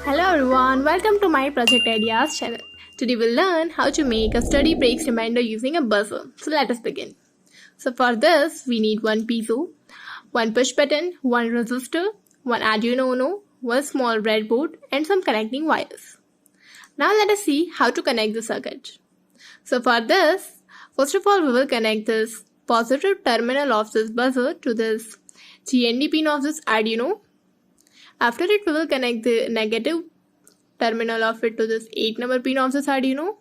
Hello everyone, welcome to my Project Ideas channel. Today we'll learn how to make a study breaks reminder using a buzzer. So let us begin. So for this, we need one piezo, one push button, one resistor, one Arduino Uno, one small breadboard and some connecting wires. Now let us see how to connect the circuit. So for this, first of all we will connect this positive terminal of this buzzer to this GND pin of this Arduino. After it, we will connect the negative terminal of it to this 8 number pin of this Arduino.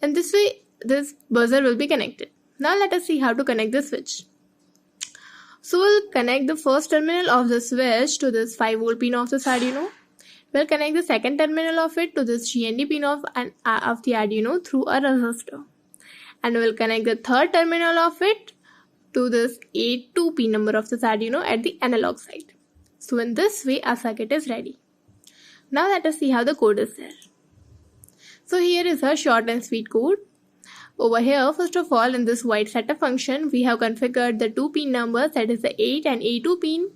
And this way, this buzzer will be connected. Now let us see how to connect the switch. So we'll connect the first terminal of the switch to this 5 volt pin of this Arduino. We'll connect the second terminal of it to this GND pin of the Arduino through a resistor. And we'll connect the third terminal of it to this 8-2 pin number of this Arduino at the analog side. So in this way, our circuit is ready. Now let us see how the code is there. So here is a short and sweet code. Over here, first of all, in this void setup function, we have configured the 2 pin numbers, that is the 8 and A2 pin.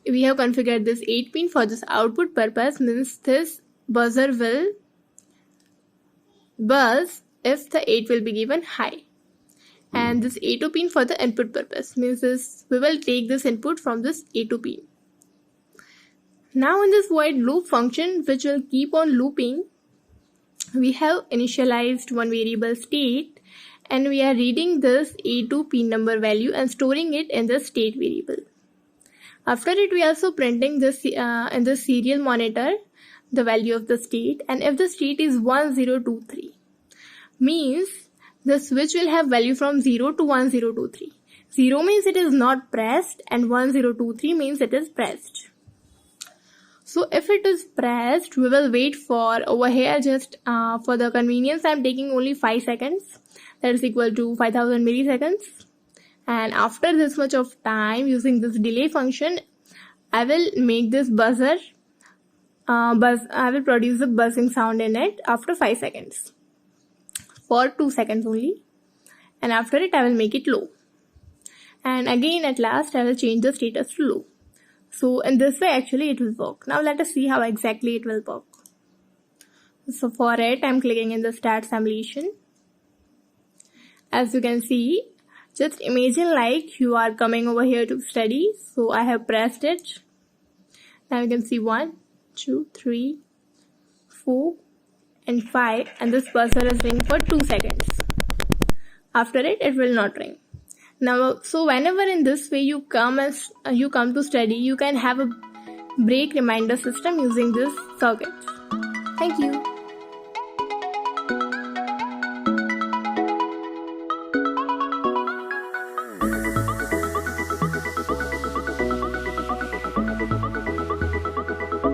We have configured this 8 pin for this output purpose, means this buzzer will buzz if the 8 will be given high. And this A2 pin for the input purpose, means this we will take this input from this A2 pin. Now in this void loop function, which will keep on looping, we have initialized one variable state and we are reading this A2 pin number value and storing it in the state variable. After it, we are also printing this in the serial monitor the value of the state, and if the state is 1023, means the switch will have value from 0 to 1023. 0 means it is not pressed and 1023 means it is pressed. So if it is pressed, we will wait for, over here just for the convenience I am taking only 5 seconds, that is equal to 5000 milliseconds. And after this much of time, using this delay function, I will make this buzzer I will produce the buzzing sound in it after 5 seconds. For 2 seconds only, and after it I will make it low, and again at last I will change the status to low. So in this way actually it will work. Now let us see how exactly it will work. So for it, I am clicking in the start simulation. As you can see, just imagine like you are coming over here to study. So I have pressed it. Now you can see 1, 2, 3, 4 and 5, and this buzzer is ringing for 2 seconds. After it, it will not ring. Now, so whenever in this way you come to study, you can have a break reminder system using this circuit. Thank you.